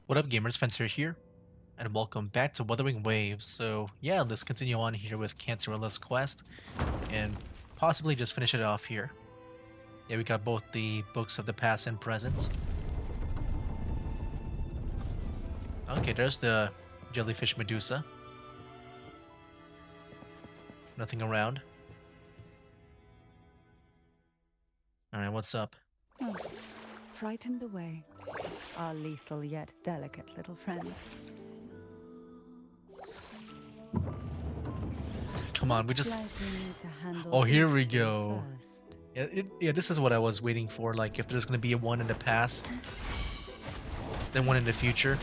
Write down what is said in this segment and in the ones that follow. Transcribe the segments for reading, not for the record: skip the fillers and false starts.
What up, gamers? Fencer here, and welcome back to Wuthering Waves. So, yeah, let's continue on here with Cantarella's quest, and possibly just finish it off here. Yeah, we got both the books of the past and present. Okay, there's the jellyfish Medusa. Nothing around. Alright, what's up? Oh, frightened away. Our lethal yet delicate little friend. Come on, we Looks just... like we need to handle Oh, here these we two go. first. Yeah, this is what I was waiting for. Like, if there's gonna be a one in the past, then one in the future.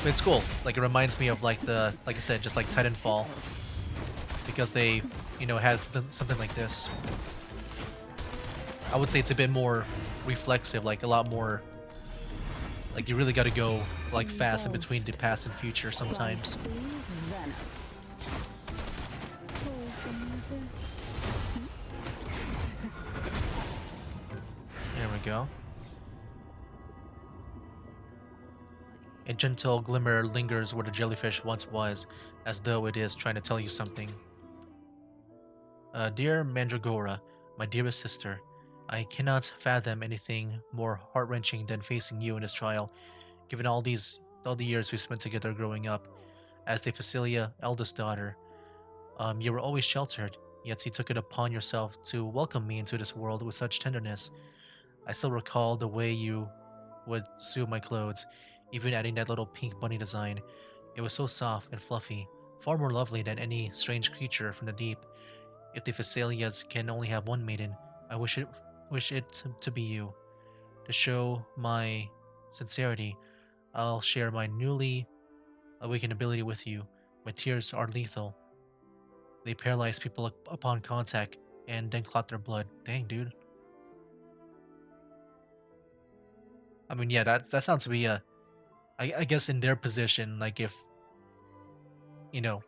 But it's cool. Like, it reminds me of, like I said, just like Titanfall. Tickles. Because they, had something like this. I would say it's a bit more reflexive, like a lot more, like you really got to go like fast in between the Engulfed past and future by sometimes. seas venom. There we go. A gentle glimmer lingers where the jellyfish once was, as though it is trying to tell you something. Dear Mandragora, my dearest sister, I cannot fathom anything more heart-wrenching than facing you in this trial, given all the years we spent together growing up. As the Fasilia eldest daughter, you were always sheltered, yet you took it upon yourself to welcome me into this world with such tenderness. I still recall the way you would sew my clothes, even adding that little pink bunny design. It was so soft and fluffy, far more lovely than any strange creature from the deep. If the Fisalias can only have one maiden, I wish it to be you. To show my sincerity, I'll share my newly awakened ability with you. My tears are lethal. They paralyze people upon contact and then clot their blood. Dang, dude. I mean, yeah, that sounds to be a. I guess in their position, like if you know,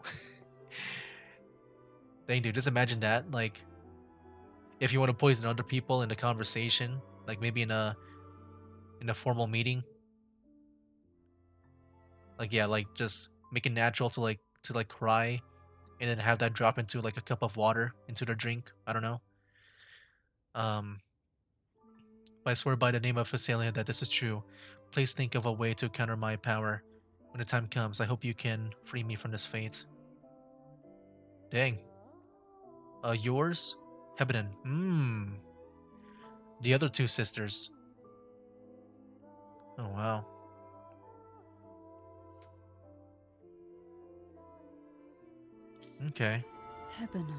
dang, dude, just imagine that. Like if you want to poison other people in a conversation, like maybe in a formal meeting, like yeah, like just make it natural to like cry, and then have that drop into like a cup of water into their drink. I don't know. Um, but I swear by the name of Visalia that this is true. Please think of a way to counter my power. When the time comes, I hope you can free me from this fate. Dang. Yours? Hebden. The other two sisters. Oh, wow. Okay. Hebena.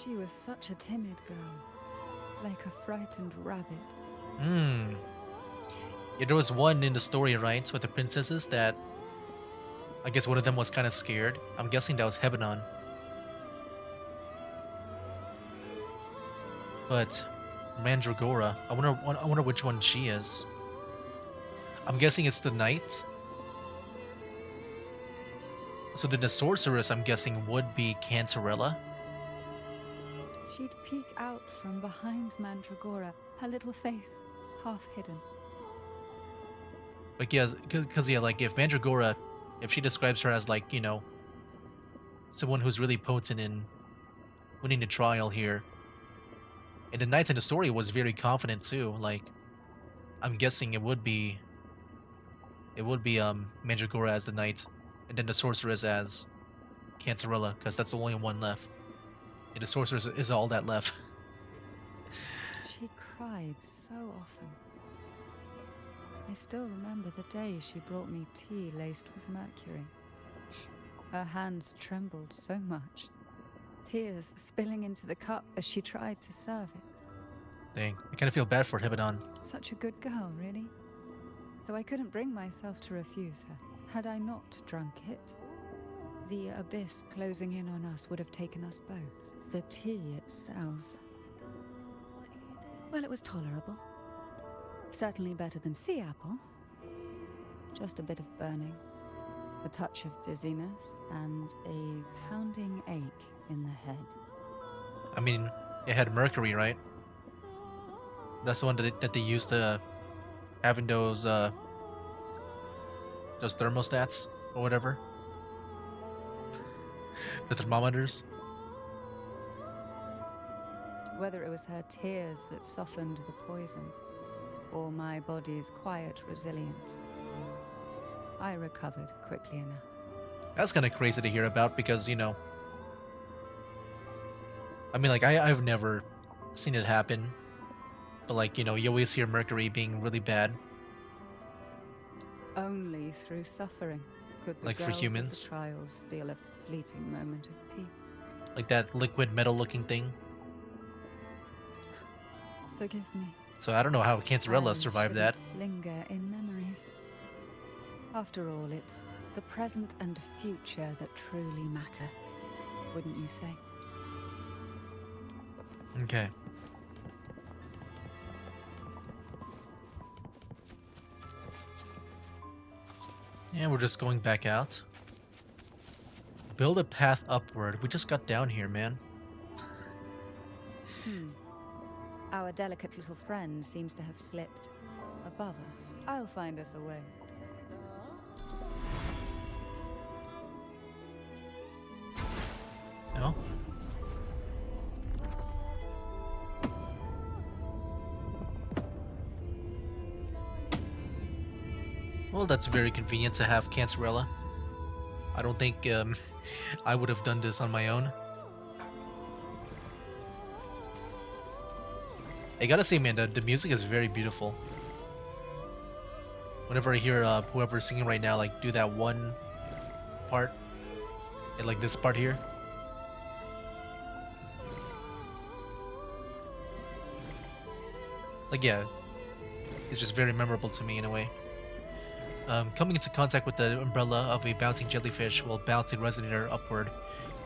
She was such a timid girl, like a frightened rabbit. Hmm. Yeah, there was one in the story, right, with the princesses that I guess one of them was kind of scared. I'm guessing that was Hebenon. But Mandragora, I wonder which one she is. I'm guessing it's the knight. So then the sorceress, I'm guessing, would be Cantarella. She'd peek out from behind Mandragora, her little face half hidden. Like yeah, because yeah, like if Mandragora, if she describes her as like someone who's really potent in winning the trial here, and the knight in the story was very confident too. Like I'm guessing it would be Mandragora as the knight, and then the sorceress as Cantarella, because that's the only one left. And the sorceress is all that left. She cried so often. I still remember the day she brought me tea laced with mercury. Her hands trembled so much, tears spilling into the cup as she tried to serve it. Dang, I kind of feel bad for Hibidon. Such a good girl, really. So I couldn't bring myself to refuse her. Had I not drunk it, the abyss closing in on us would have taken us both. The tea itself, well, it was tolerable. Certainly better than sea apple. Just a bit of burning, a touch of dizziness, and a pounding ache in the head. I mean, it had mercury, right? That's the one that they used having those thermostats or whatever, the thermometers. Whether it was her tears that softened the poison, or my body's quiet resilience, I recovered quickly enough. That's kind of crazy to hear about because I mean, like I've never seen it happen, but like you always hear mercury being really bad, Only through suffering could the like for girls of the humans, trials steal a fleeting moment of peace. like that liquid metal looking thing. Forgive me. So I don't know how Cantarella Time survived that. shouldn't linger in memories. After all, it's the present and future that truly matter, wouldn't you say? Okay. Yeah, we're just going back out. Build a path upward. We just got down here, man. Our delicate little friend seems to have slipped above us. I'll find us a way. No? Well, that's very convenient to have Cancerella. I don't think I would have done this on my own. I gotta say, man, the music is very beautiful. Whenever I hear whoever's singing right now, like do that one part, and like this part here. Like yeah, it's just very memorable to me in a way. Coming into contact with the umbrella of a bouncing jellyfish will bounce the resonator upward.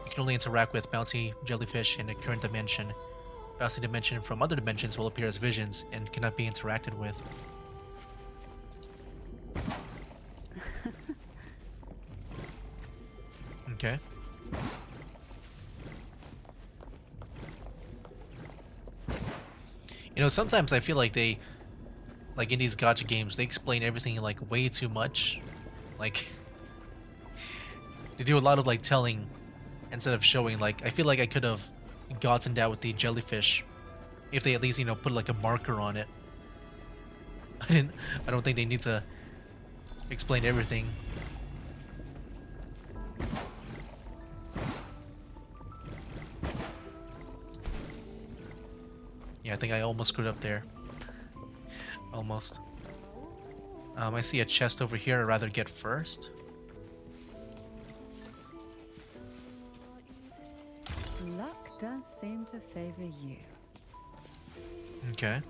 You can only interact with bouncy jellyfish in the current dimension. Bouncy dimension from other dimensions will appear as visions and cannot be interacted with. Okay. Sometimes I feel like like in these gacha games, they explain everything like way too much. Like, they do a lot of like telling instead of showing. Like, I feel like I could have gotten that with the jellyfish if they at least put like a marker on it. I don't think they need to explain everything. Yeah, I think I almost screwed up there. Almost. I see a chest over here I'd rather get first. Luck does seem to favor you. Okay.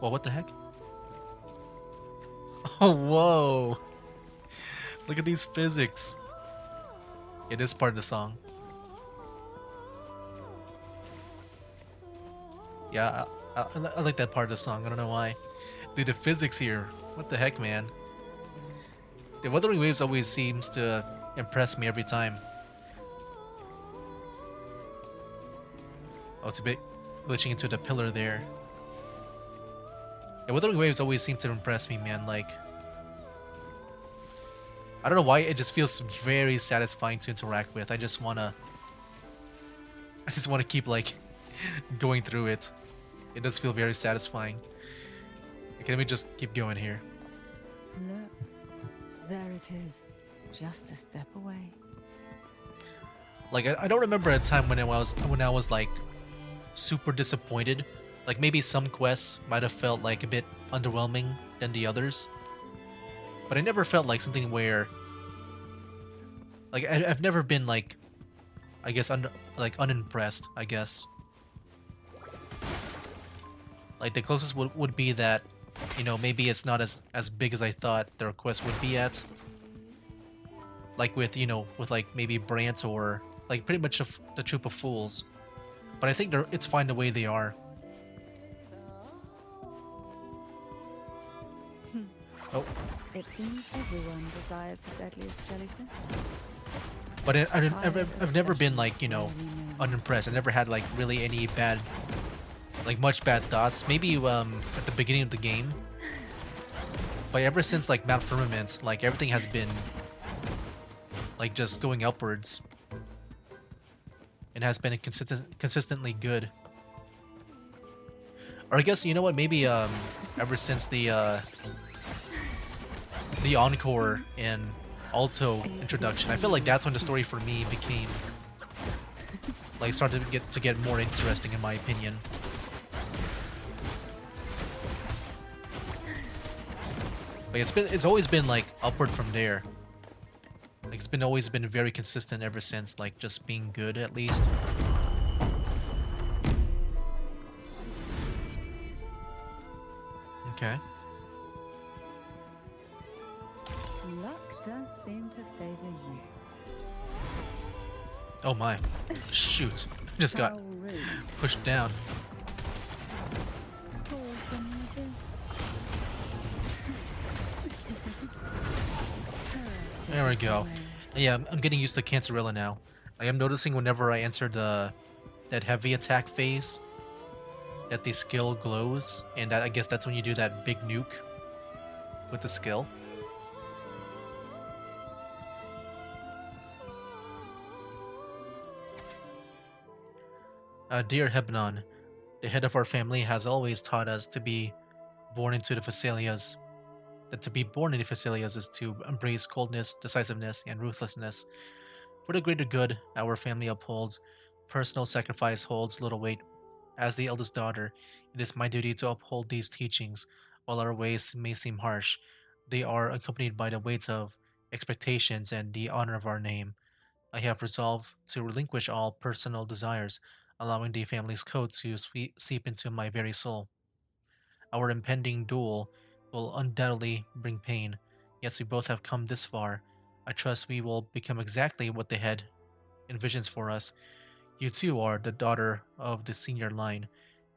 Well, what the heck? Oh, whoa! Look at these physics. It is part of the song. Yeah, I like that part of the song. I don't know why. Dude, the physics here. What the heck, man? The Wuthering Waves always seems to impress me every time. Oh, it's a bit glitching into the pillar there. The Wuthering Waves always seem to impress me, man. Like, I don't know why, it just feels very satisfying to interact with. I just wanna keep like going through it. It does feel very satisfying. Okay, let me just keep going here. Look, there it is, just a step away. Like I don't remember a time when I was like super disappointed. Like maybe some quests might have felt like a bit underwhelming than the others, but I never felt like something where like I've never been like, I guess unimpressed, I guess. Like the closest would be that, maybe it's not as big as I thought the request would be at. Like with like maybe Brant or like pretty much the Troop of Fools. But I think it's fine the way they are. Oh. It seems everyone desires the deadliest jellyfish. But I've never been like, unimpressed. I never had like really any bad, like much bad thoughts. Maybe at the beginning of the game, But ever since like Mount Firmament, like everything has been like just going upwards. It has been consistently good. Or I guess you know what? Maybe ever since the encore and alto introduction, I feel like that's when the story for me became like started to get more interesting in my opinion. Like it's always been like upward from there. Like it's been always been very consistent ever since, like just being good at least. Okay. Luck does seem to favor you. Oh my. Shoot. Just got How rude. pushed down. Poison with this. There we go. Yeah, I'm getting used to Cantarella now. I am noticing whenever I enter that heavy attack phase that the skill glows, and I guess that's when you do that big nuke with the skill. Dear Hebnon, the head of our family has always taught us to be born into the Fisalias. That to be born in the Fisalias is to embrace coldness, decisiveness, and ruthlessness. For the greater good, our family upholds. Personal sacrifice holds little weight. As the eldest daughter, it is my duty to uphold these teachings. While our ways may seem harsh, they are accompanied by the weight of expectations and the honor of our name. I have resolved to relinquish all personal desires, allowing the family's code to seep into my very soul. Our impending duel will undoubtedly bring pain, yet we both have come this far. I trust we will become exactly what the head envisions for us. You too are the daughter of the senior line,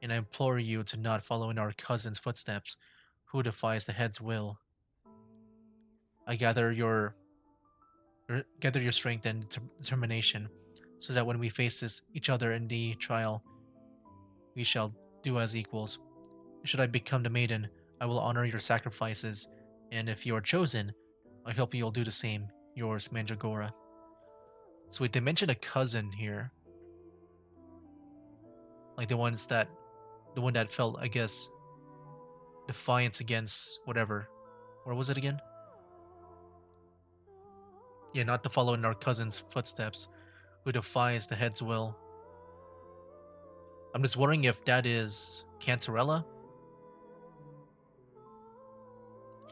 and I implore you to not follow in our cousin's footsteps, who defies the head's will. I gather your strength and determination, so that when we face each other in the trial, we shall do as equals. Should I become the maiden, I will honor your sacrifices, and if you are chosen, I hope you'll do the same. Yours, Mandragora. So wait, they mentioned a cousin here. Like the one that felt, I guess, defiance against whatever. Where was it again? Yeah, not to follow in our cousin's footsteps, who defies the head's will. I'm just wondering if that is Cantarella?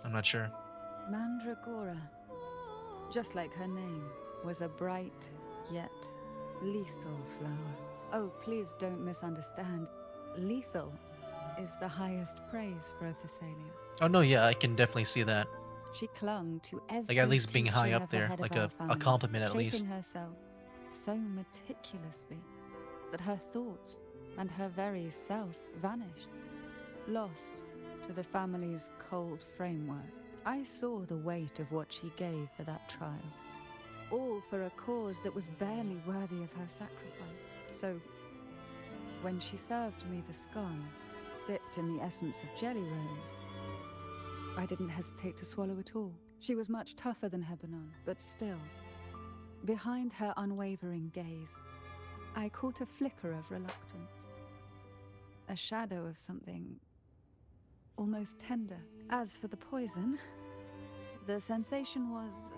I'm not sure. Mandragora, just like her name, was a bright yet lethal flower. Oh, please don't misunderstand. Lethal is the highest praise for a Phasalia. Oh no, yeah, I can definitely see that. She clung to every Like at least being high teaching up of the there, head like of our a family, compliment at shaping least. herself so meticulously that her thoughts and her very self vanished, lost to the family's cold framework. I saw the weight of what she gave for that trial, all for a cause that was barely worthy of her sacrifice. So, when she served me the scone, dipped in the essence of jelly rose, I didn't hesitate to swallow it all. She was much tougher than Hebanon, but still, behind her unwavering gaze, I caught a flicker of reluctance, a shadow of something almost tender. As for the poison, the sensation was...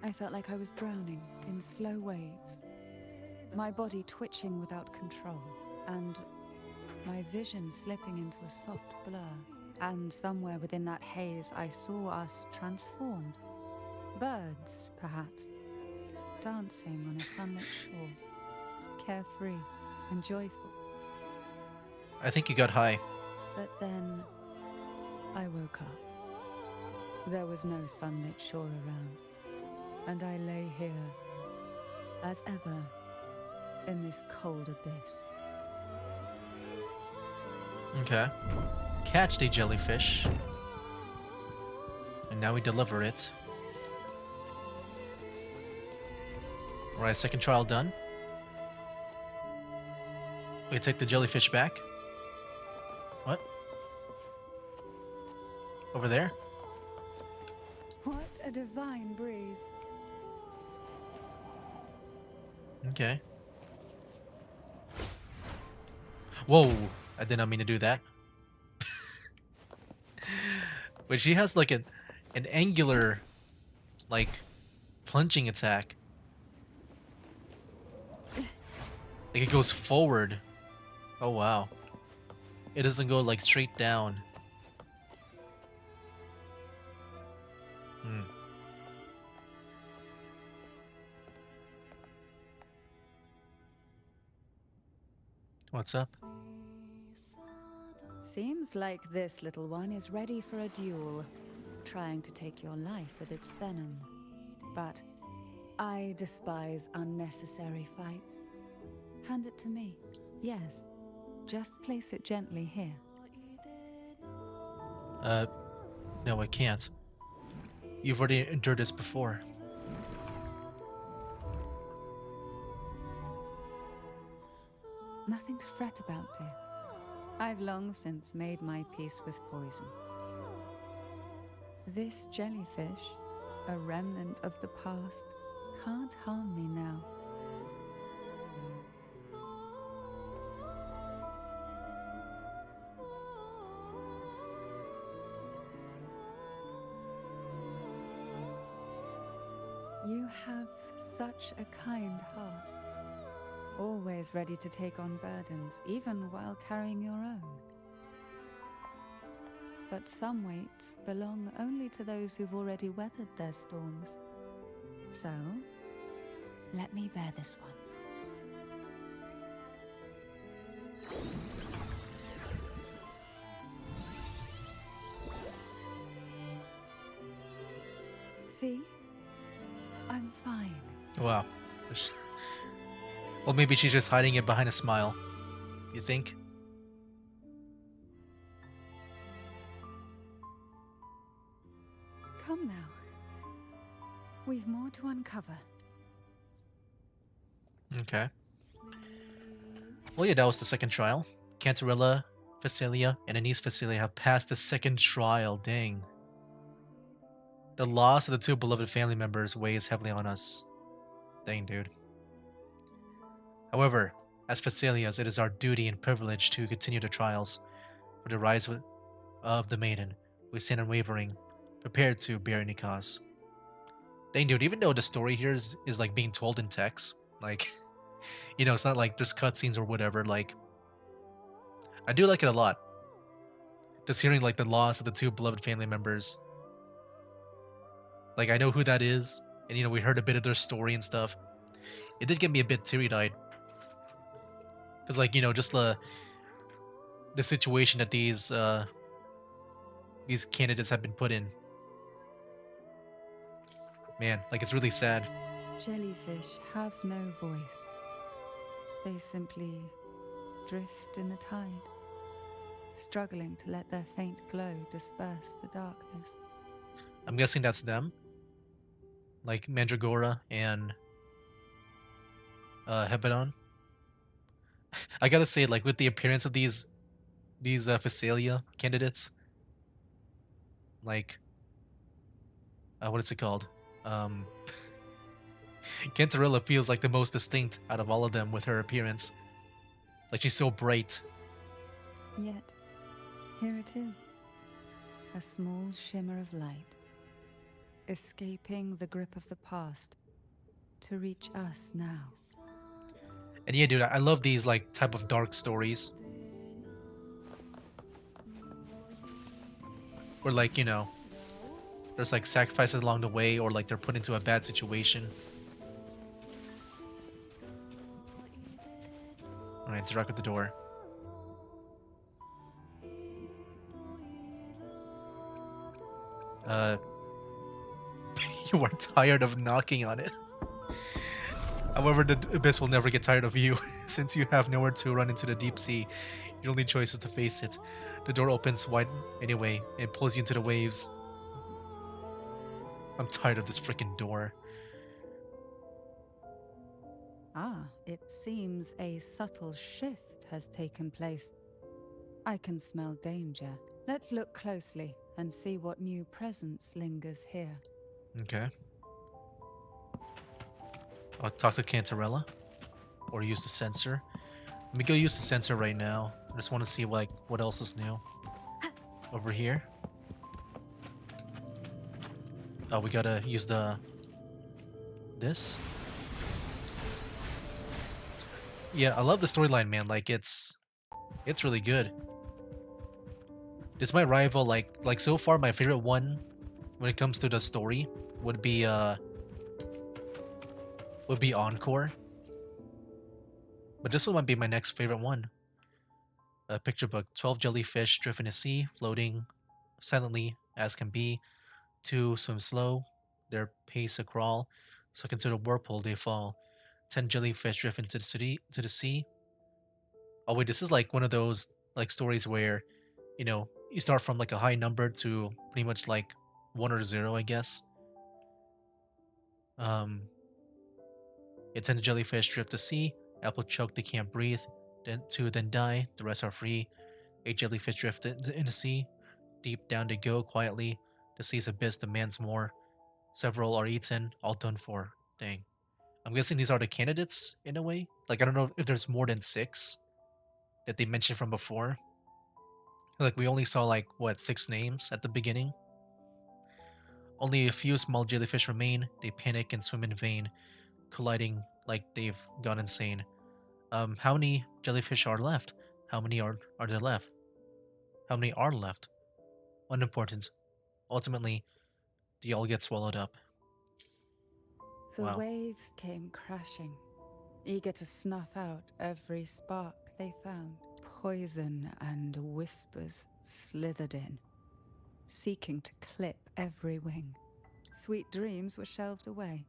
I felt like I was drowning in slow waves, my body twitching without control, and my vision slipping into a soft blur. And somewhere within that haze, I saw us transformed. Birds, perhaps, dancing on a sunlit shore, carefree and joyful. I think you got high. But then, I woke up. There was no sunlit shore around, and I lay here, as ever, in this cold abyss. Okay. Catch the jellyfish. And now we deliver it. Alright, second trial done. We take the jellyfish back. What? Over there? What a divine breeze. Okay. Whoa! I did not mean to do that. But she has like an angular, like, plunging attack. Like it goes forward. Oh wow. It doesn't go like straight down. Hmm. What's up? Seems like this little one is ready for a duel, trying to take your life with its venom. But I despise unnecessary fights. Hand it to me. Yes, just place it gently here. Uh, no, I can't. You've already endured this before. Nothing to fret about, dear. I've long since made my peace with poison. This jellyfish, a remnant of the past, can't harm me now. You have such a kind heart, always ready to take on burdens, even while carrying your own. But some weights belong only to those who've already weathered their storms. So, let me bear this one. See? I'm fine. Wow. Well, maybe she's just hiding it behind a smile. You think? Come now. We've more to uncover. Okay. Well, yeah, that was the second trial. Cantarella, Fasilia, and Anise Fasilia have passed the second trial. Dang. The loss of the two beloved family members weighs heavily on us. Dang, dude. However, as Fisalias, it is our duty and privilege to continue the trials for the rise of the maiden. We stand unwavering, prepared to bear any cause. Dang, dude, even though the story here is like being told in text, like, it's not like there's cutscenes or whatever, like, I do like it a lot. Just hearing, like, the loss of the two beloved family members. Like, I know who that is, and, we heard a bit of their story and stuff. It did get me a bit teary-eyed. Because, like, just the situation that these candidates have been put in. Man, like, it's really sad. Jellyfish have no voice. They simply drift in the tide, struggling to let their faint glow disperse the darkness. I'm guessing that's them. Like, Mandragora and Hebedon. I gotta say, like, with the appearance of these Phasalia candidates, like, what is it called? Um, Cantarella feels like the most distinct out of all of them with her appearance. Like, she's so bright. Yet, here it is, a small shimmer of light, escaping the grip of the past to reach us now. And yeah, dude, I love these, like, type of dark stories. Where, like, there's, like, sacrifices along the way, or, like, they're put into a bad situation. Alright, interact with the door. Uh, you are tired of knocking on it. However, the abyss will never get tired of you, since you have nowhere to run into the deep sea. Your only choice is to face it. The door opens wide anyway, and pulls you into the waves. I'm tired of this freaking door. Ah, it seems a subtle shift has taken place. I can smell danger. Let's look closely. and see what new presence lingers here. Okay. I'll talk to Cantarella or use the sensor. Let me go use the sensor right now. I just want to see like what else is new over here. Oh, we gotta use the this. Yeah, I love the storyline, man. Like it's really good. It's my rival. Like so far, my favorite one when it comes to the story would be Encore. But this one might be my next favorite one. A picture book: 12 jellyfish drift in the sea, floating silently as can be. Two swim slow, their pace a crawl. Suck into the whirlpool they fall. 10 jellyfish drift into the city to the sea. Oh wait, this is like one of those like stories where, you start from like a high number to pretty much like one or zero, I guess. Um, yeah, 10 jellyfish drift to sea. Apple choke, they can't breathe. Then two then die. The rest are free. 8 jellyfish drift in the sea. Deep down they go quietly. The sea's abyss demands more. Several are eaten, all done for. Dang. I'm guessing these are the candidates in a way. Like I don't know if there's more than 6 that they mentioned from before. Like we only saw like what 6 names at the beginning. Only a few small jellyfish remain. They panic and swim in vain, colliding like they've gone insane. How many jellyfish are left? How many are there left? How many are left? Unimportant. Ultimately, they all get swallowed up. The Wow. waves came crashing, eager to snuff out every spark they found. Poison and whispers slithered in, seeking to clip every wing. Sweet dreams were shelved away,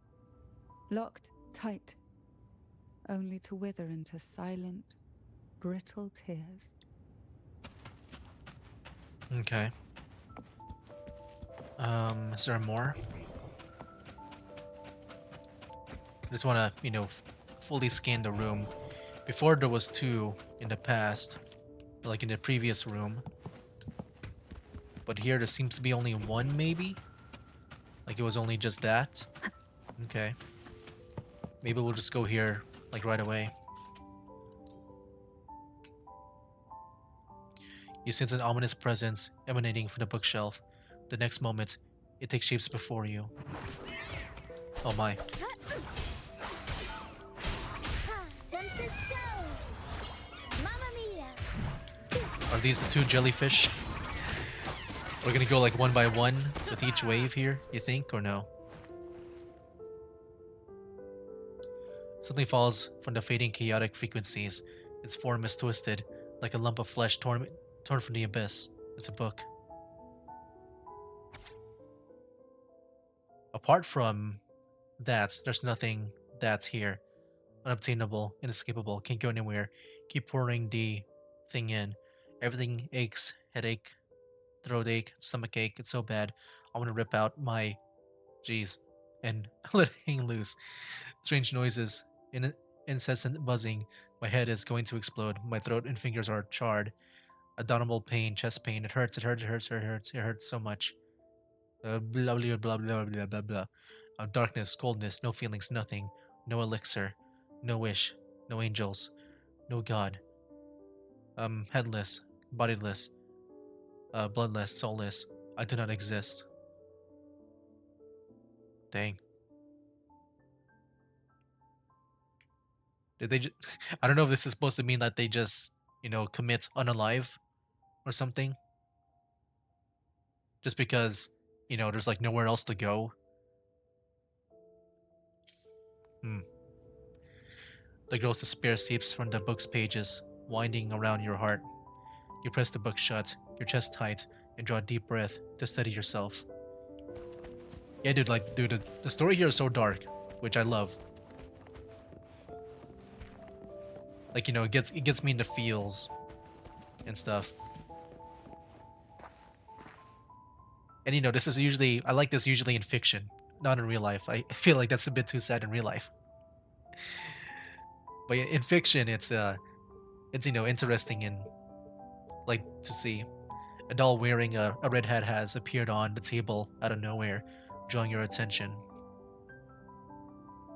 locked tight, only to wither into silent, brittle tears. Okay. Is there more? I just want to, fully scan the room. Before there was 2 in the past, like in the previous room. But here there seems to be only 1, maybe? Like it was only just that? Okay. Maybe we'll just go here, like right away. You sense an ominous presence emanating from the bookshelf. The next moment, it takes shapes before you. Oh my. Are these the 2 jellyfish? We're gonna go like one by one with each wave here, you think, or no? Something falls from the fading chaotic frequencies. Its form is twisted, like a lump of flesh torn from the abyss. It's a book. Apart from that, there's nothing that's here. Unobtainable, inescapable, can't go anywhere. Keep pouring the thing in. Everything aches, headache, throat ache, stomach ache. It's so bad. I want to rip out my Jeez and let it hang loose. Strange noises, incessant buzzing. My head is going to explode. My throat and fingers are charred. Abdominal pain, chest pain. It hurts. It hurts. It hurts. It hurts. It hurts so much. Blah blah blah blah blah blah blah. Darkness, coldness, no feelings, nothing. No elixir, no wish, no angels, no God. Headless, bodiless, bloodless, soulless. I do not exist. Dang. Did they? I don't know if this is supposed to mean that they just, commit unalive or something. Just because, there's like nowhere else to go. Hmm. The gross despair seeps from the book's pages, winding around your heart. You press the book shut, your chest tight, and draw a deep breath to steady yourself. Yeah, dude, the story here is so dark, which I love. Like, it gets me in the feels and stuff. And this is usually I like this usually in fiction, not in real life. I feel like that's a bit too sad in real life. But in fiction, it's interesting and like to see. A doll wearing a red hat has appeared on the table out of nowhere, drawing your attention.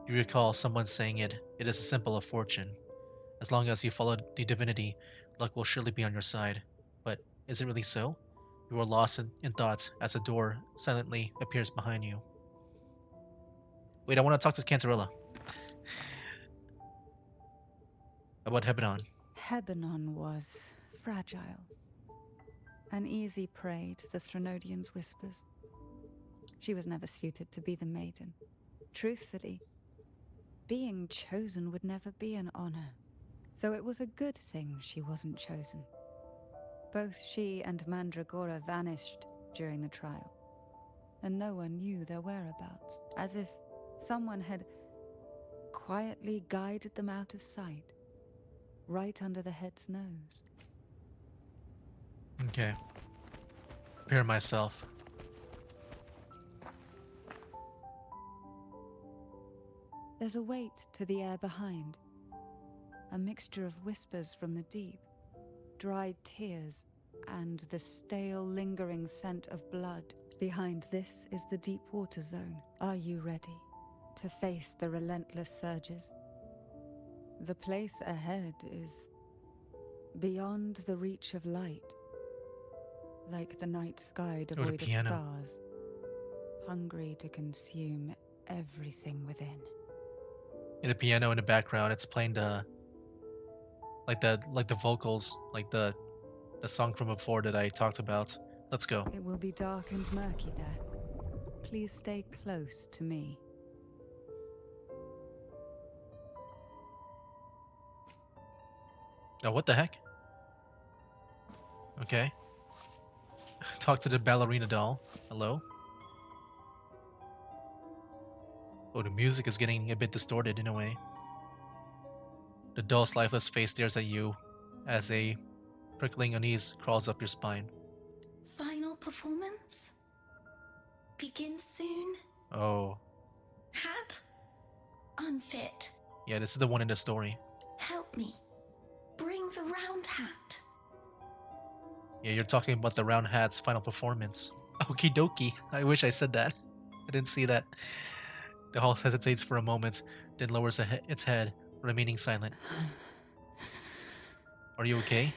You recall someone saying it is a symbol of fortune. As long as you follow the divinity, luck will surely be on your side. But is it really so? You are lost in thoughts as a door silently appears behind you. Wait, I want to talk to Cantarella about Hebanon. Hebanon was fragile, an easy prey to the Threnodian's whispers. She was never suited to be the maiden. Truthfully, being chosen would never be an honor. So it was a good thing she wasn't chosen. Both she and Mandragora vanished during the trial, and no one knew their whereabouts, as if someone had quietly guided them out of sight, right under the head's nose. Okay. Prepare myself. There's a weight to the air behind, a mixture of whispers from the deep, dried tears, and the stale, lingering scent of blood. Behind this is the deep water zone. Are you ready to face the relentless surges? The place ahead is beyond the reach of light, like the night sky Oh, the devoid of piano. stars, hungry to consume everything within. In the piano in the background, it's playing the vocals, like the song from before that I talked about. Let's go. It will be dark and murky there. Please stay close to me. Oh, what the heck? Okay. Talk to the ballerina doll. Hello? Oh, the music is getting a bit distorted in a way. The doll's lifeless face stares at you as a prickling unease crawls up your spine. Final performance? Begin soon? Oh, Hat? Unfit. yeah, this is the one in the story. Help me. Bring the round hat. Yeah, you're talking about the Round Hat's final performance. Okie dokie. I wish I said that. I didn't see that. The hall hesitates for a moment, then lowers its head, remaining silent. Are you okay?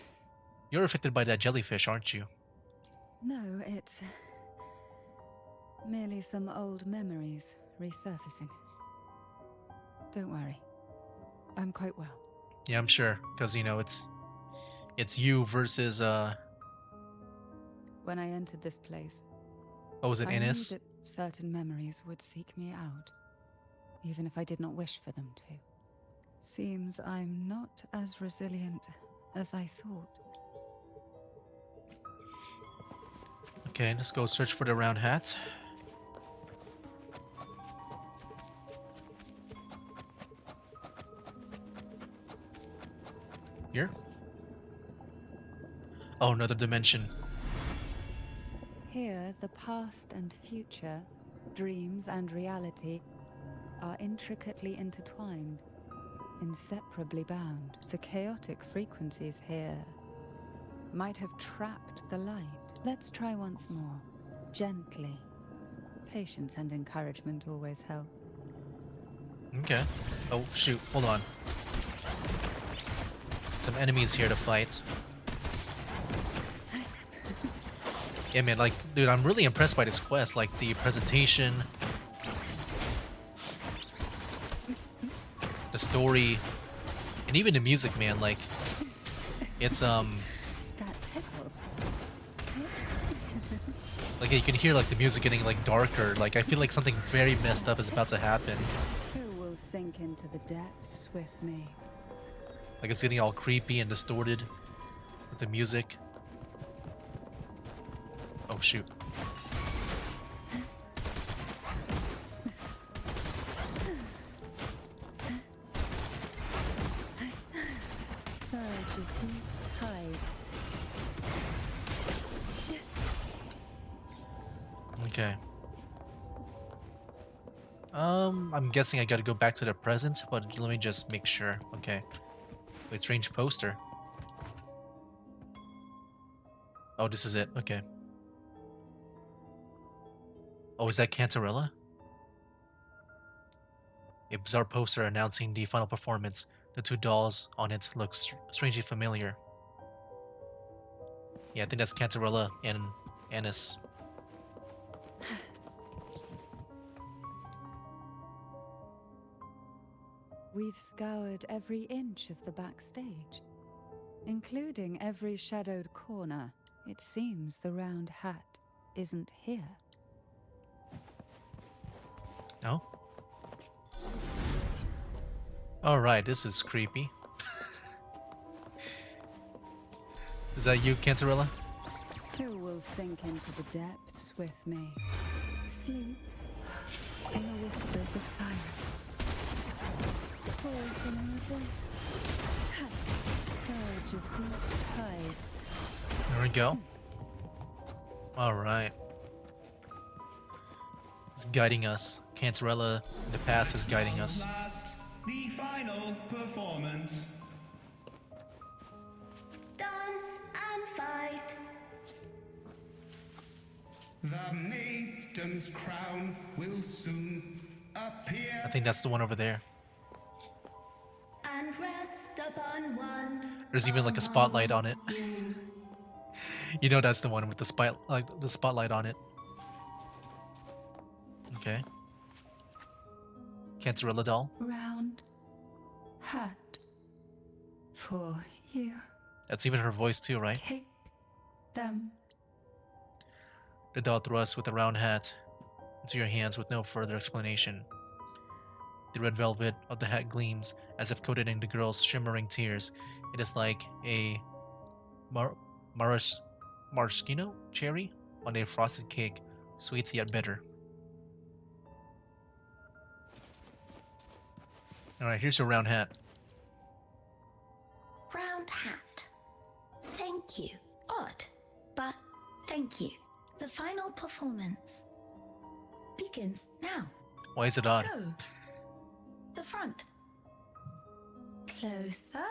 You're affected by that jellyfish, aren't you? No, it's merely some old memories resurfacing. Don't worry. I'm quite well. Yeah, I'm sure, because it's you versus When I entered this place, what was it, I knew Innis? that certain memories would seek me out, even if I did not wish for them to. Seems I'm not as resilient as I thought. Okay, let's go search for the Round Hat. Here? Oh, another dimension. Here, the past and future, dreams and reality, are intricately intertwined, inseparably bound. The chaotic frequencies here might have trapped the light. Let's try once more, gently. Patience and encouragement always help. Okay. Oh, shoot. Hold on. Some enemies here to fight. Yeah, man, like, dude, I'm really impressed by this quest. Like, the presentation, the story, and even the music, man. Like, it's, That tickles. like, you can hear, like, the music getting, like, darker. Like, I feel like something very messed up is about to happen. Who will sink into the depths with me? Like, it's getting all creepy and distorted with the music. Oh, shoot. Surge of deep tides. Okay. I'm guessing I gotta go back to the present, but let me just make sure. Okay. Wait, strange poster. Oh, this is it. Okay. Oh, is that Cantarella? A bizarre poster announcing the final performance. The two dolls on it look strangely familiar. Yeah, I think that's Cantarella and Annis. We've scoured every inch of the backstage, including every shadowed corner. It seems the round hat isn't here. No? Alright, this is creepy. Is that you, Cantarella? Who will sink into the depths with me? Sleep in the whispers of silence. Fall from an abyss. Surge of deep tides. There we go. Alright. It's guiding us. Cantarella in the past is guiding us. Last, the final performance. Dance and fight. The maiden's crown will soon appear. I think that's the one over there. And rest upon one. There's even like a spotlight on it. You know that's the one with the spotlight on it. Okay. Cantarella doll. Round hat for you. That's even her voice too, right? Take them. The doll thrusts with a round hat into your hands with no further explanation. The red velvet of the hat gleams as if coated in the girl's shimmering tears. It is like a maraschino cherry on a frosted cake, sweet yet bitter. Alright, here's your round hat. Round hat. Thank you. Odd, but thank you. The final performance begins now. Why is it odd? Go. The front. Closer.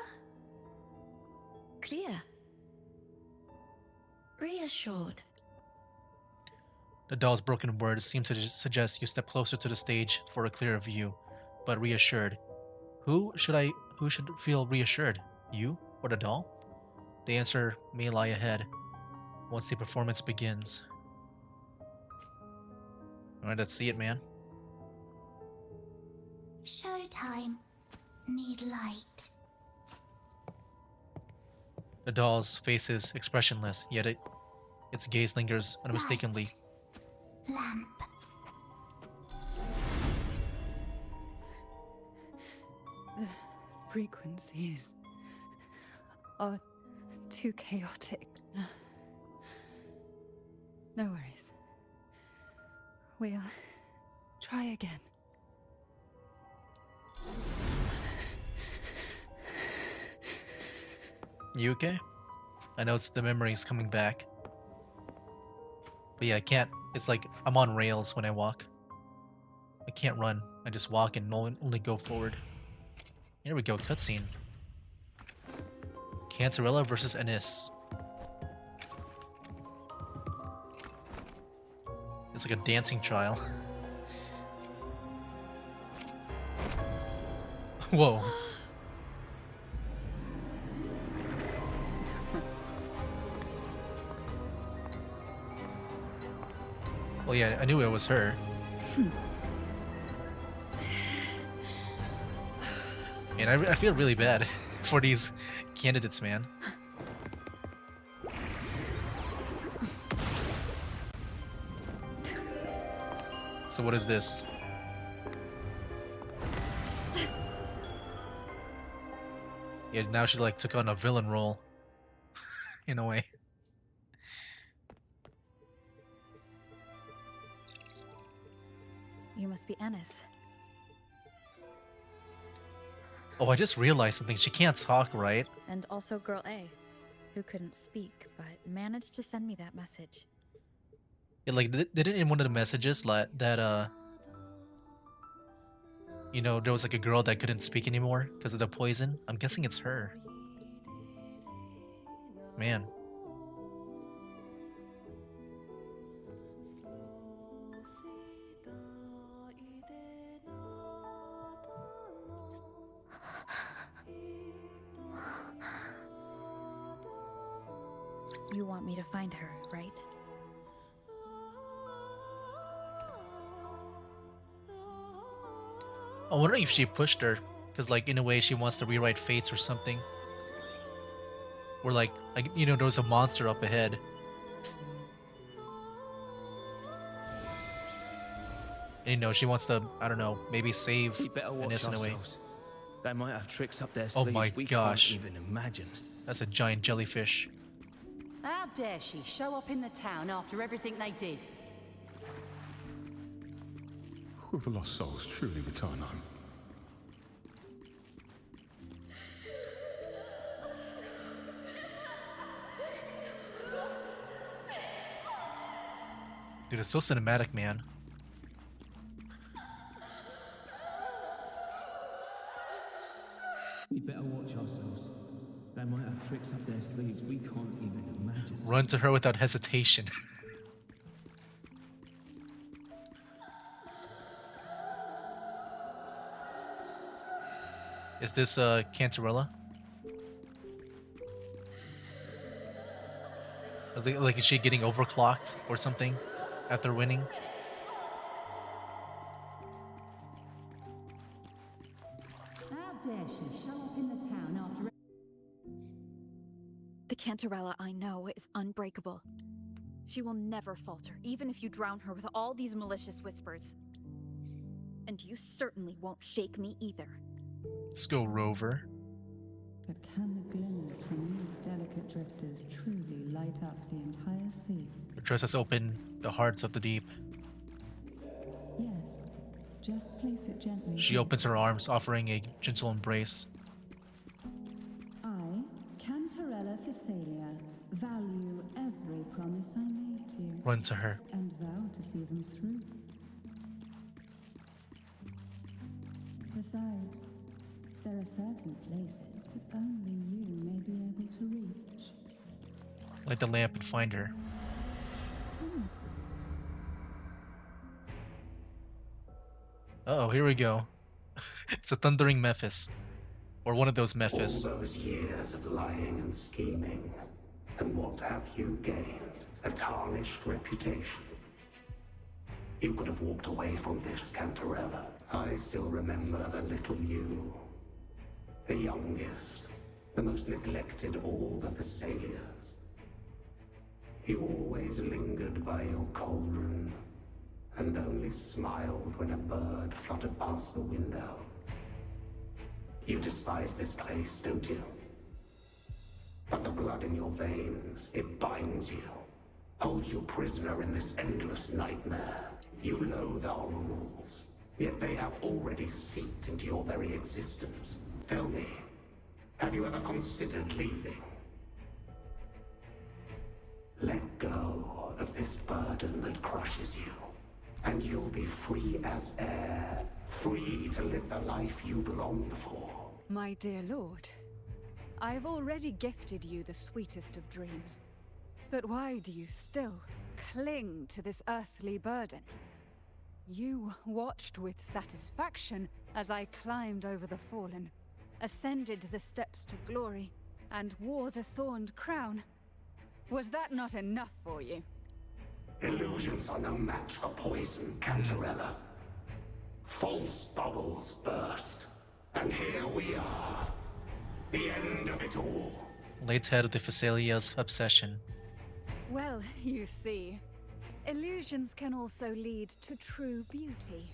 Clear. Reassured. The doll's broken words seem to suggest you step closer to the stage for a clearer view, but reassured. Who should feel reassured? You or the doll? The answer may lie ahead once the performance begins. Alright, let's see it, man. Showtime. Need light. The doll's face is expressionless, yet its gaze lingers unmistakably. Lamp. The frequencies are too chaotic. No worries. We'll try again. You okay? I know it's the memories coming back. But yeah, I can't. It's like I'm on rails when I walk. I can't run. I just walk and only go forward. Here we go, cutscene. Cantarella versus Annis. It's like a dancing trial. Whoa. Well, yeah, I knew it was her. And I feel really bad for these candidates, man. So what is this? Yeah, now she like took on a villain role. In a way. You must be Annis. Oh, I just realized something. She can't talk, right? And also Girl A, who couldn't speak, but managed to send me that message. Yeah, like, didn't in one of the messages that you know, there was like a girl that couldn't speak anymore because of the poison? I'm guessing it's her. Man. You want me to find her, right? I'm wondering if she pushed her, because like in a way she wants to rewrite fates or something. Or like there's a monster up ahead. And, she wants to, I don't know, maybe save We better watch Innes in a way. ourselves. They might have tricks up their Oh sleeves my we gosh. can't even imagine. That's a giant jellyfish. How dare she show up in the town after everything they did? Will the lost souls truly return home? Dude, it's so cinematic, man. We better watch ourselves. They might have tricks up their sleeves we can't even imagine. Run to her without hesitation. Is this Cantarella? Like, is she getting overclocked or something after winning? How dare she show up in the town after... The Cantarella I know is unbreakable. She will never falter, even if you drown her with all these malicious whispers. And you certainly won't shake me either. Let's go, Rover. But can the glimmers from these delicate drifters truly light up the entire sea? Her dress has opened the hearts of the deep. Yes, just place it gently. She opens her arms, offering a gentle embrace. I, Cantarella Fisalia, value every promise I made to you, Run to her. and vow to see them through. Besides, there are certain places that only you may be able to reach. Light the lamp and find her. Come. Uh-oh, here we go. It's a thundering Mephis. Or one of those Mephis. All those years of lying and scheming, and what have you gained? A tarnished reputation. You could have walked away from this, Cantarella. I still remember the little you. The youngest, the most neglected of all the Fisalias. You always lingered by your cauldron, and only smiled when a bird fluttered past the window. You despise this place, don't you? But the blood in your veins, it binds you, holds you prisoner in this endless nightmare. You loathe our rules, yet they have already seeped into your very existence. Tell me, have you ever considered leaving? Let go of this burden that crushes you, and you'll be free as air, free to live the life you've longed for. My dear lord, I've already gifted you the sweetest of dreams. But why do you still cling to this earthly burden? You watched with satisfaction as I climbed over the fallen, ascended the steps to glory, and wore the thorned crown. Was that not enough for you? Illusions are no match for poison, Cantarella. False bubbles burst, and here we are. The end of it all. Laid head of the Fisalias' obsession. Well, you see, illusions can also lead to true beauty.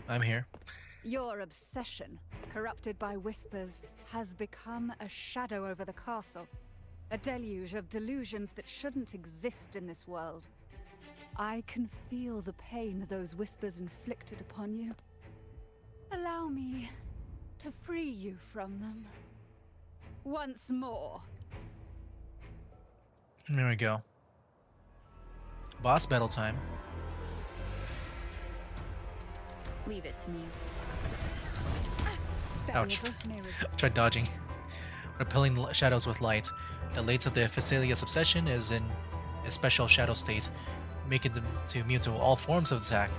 I'm here. Your obsession, corrupted by whispers, has become a shadow over the castle. A deluge of delusions that shouldn't exist in this world. I can feel the pain those whispers inflicted upon you. Allow me to free you from them. Once more. There we go. Boss battle time. Leave it to me. Ouch. Tried dodging. Repelling shadows with light. The lights of the Fisalias' obsession is in a special shadow state, making them immune to all forms of attack.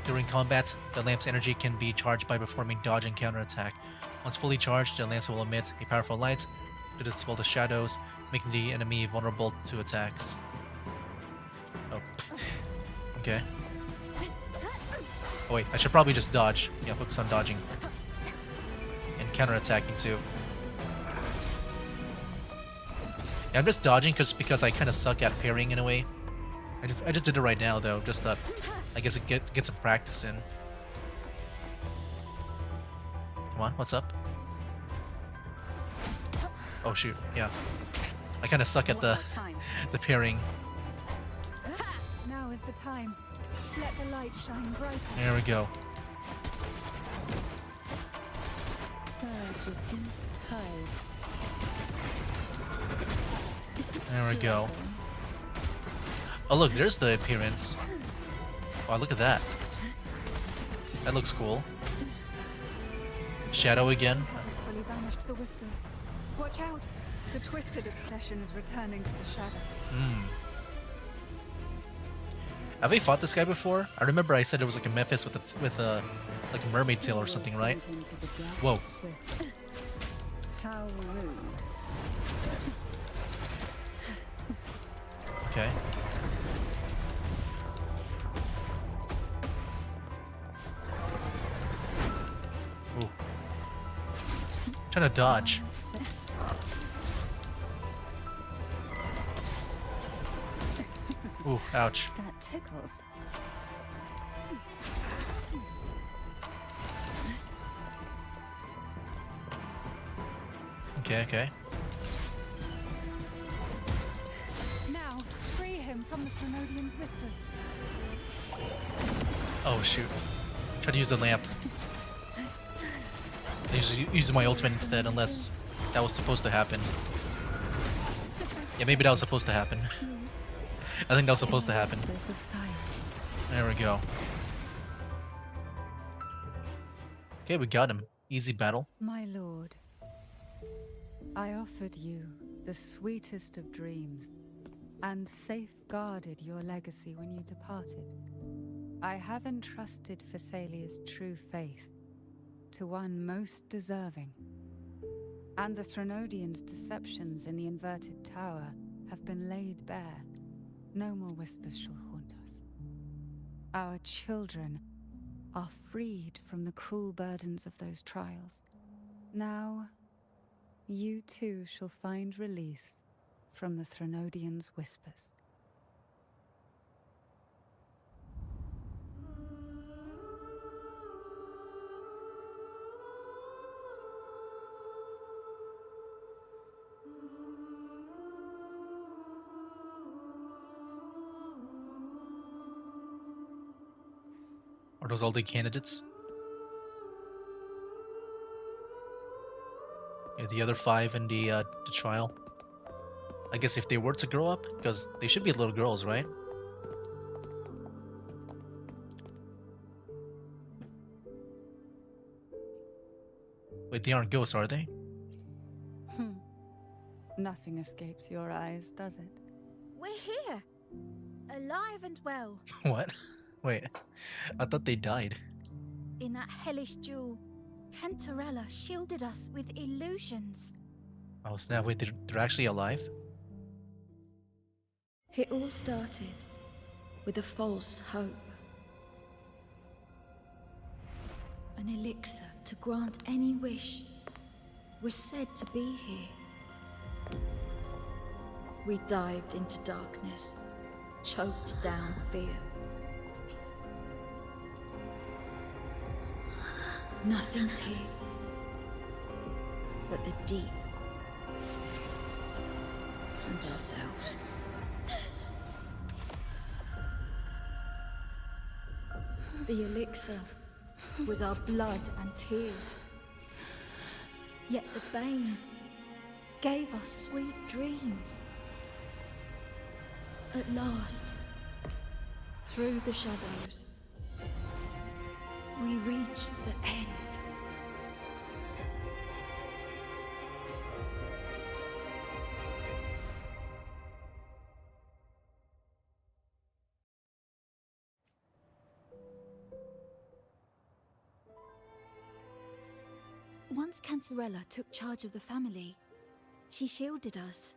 During combat, the lamp's energy can be charged by performing dodge and counterattack. Once fully charged, the lamps will emit a powerful light to dispel the shadows, making the enemy vulnerable to attacks. Oh, okay. Oh wait, I should probably just dodge. Yeah, focus on dodging. And counterattacking too. Yeah, I'm just dodging because I kind of suck at parrying in a way. I just did it right now though, just I guess it get some practice in. Come on, what's up? Oh shoot, yeah. I kind of suck at the the parrying. Now is the time. Let the light shine brighter. There we go. Surge of deep tides. There we go. Oh look, there's the appearance. Wow, look at that. That looks cool. Shadow again. Fully banished the whispers. Watch out! The twisted obsession is returning to the shadow. Have we fought this guy before? I remember I said it was like a Memphis with a like a mermaid tail or something, right? Whoa. How rude. Okay. Ooh. Trying to dodge. Ooh, ouch. That tickles. Okay, okay. Now, free him from the Thrunodian's whispers. Oh shoot. Try to use a lamp. I use my ultimate instead, unless that was supposed to happen. Yeah, maybe that was supposed to happen. I think that was supposed to happen. There we go. Okay, we got him. Easy battle. My lord, I offered you the sweetest of dreams and safeguarded your legacy when you departed. I have entrusted Fisalias' true faith to one most deserving, and the Thrunodians' deceptions in the inverted tower have been laid bare. No more whispers shall haunt us. Our children are freed from the cruel burdens of those trials. Now, you too shall find release from the Thrunodians' whispers. Are those all the candidates? Yeah, the other 5 in the trial. I guess if they were to grow up, because they should be little girls, right? Wait, they aren't ghosts, are they? Nothing escapes your eyes, does it? We're here, alive and well. What? Wait, I thought they died. In that hellish duel, Cantarella shielded us with illusions. Oh snap, wait, they're actually alive? It all started with a false hope. An elixir to grant any wish was said to be here. We dived into darkness, choked down fear. Nothing's here but the deep and ourselves. The elixir was our blood and tears. Yet the bane gave us sweet dreams. At last, through the shadows, we reached the end. Once Cantarella took charge of the family, she shielded us.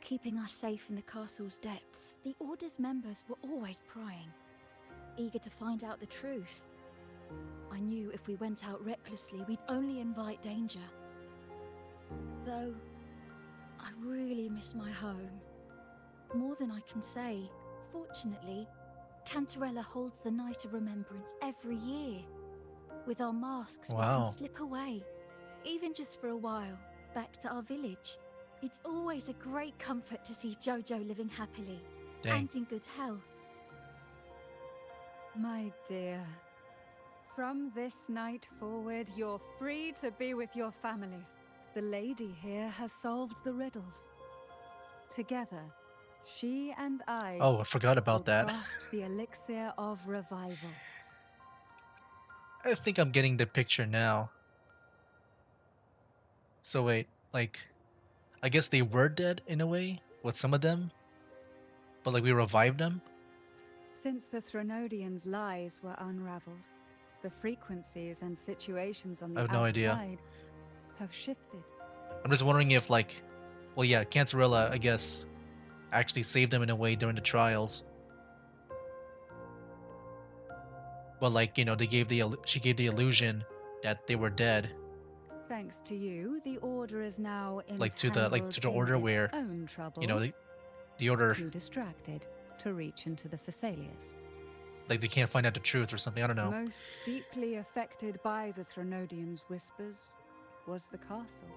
keeping us safe in the castle's depths. The Order's members were always prying, eager to find out the truth. I knew if we went out recklessly, we'd only invite danger. Though, I really miss my home. More than I can say. Fortunately, Cantarella holds the Night of Remembrance every year. With our masks, we can Wow. slip away, even just for a while, back to our village. It's always a great comfort to see Jojo living happily Dang. and in good health. My dear, from this night forward, you're free to be with your families. The lady here has solved the riddles. Together, she and I Oh, I forgot will about that. craft the elixir of revival. I think I'm getting the picture now. So wait, like, I guess they were dead in a way with some of them, but like we revived them. Since the Threnodians' lies were unraveled, the frequencies and situations on I the have no idea. outside have shifted. I'm just wondering if like, well, yeah, Cantarella, I guess, actually saved them in a way during the trials. But like, you know, she gave the illusion that they were dead, Thanks to you, the Order is now like entangled to the in order its where, own troubles, you know, the order, too distracted to reach into the Fisalias. like they can't find out the truth or something. I don't know. Most deeply affected by the Threnodians' whispers was the castle,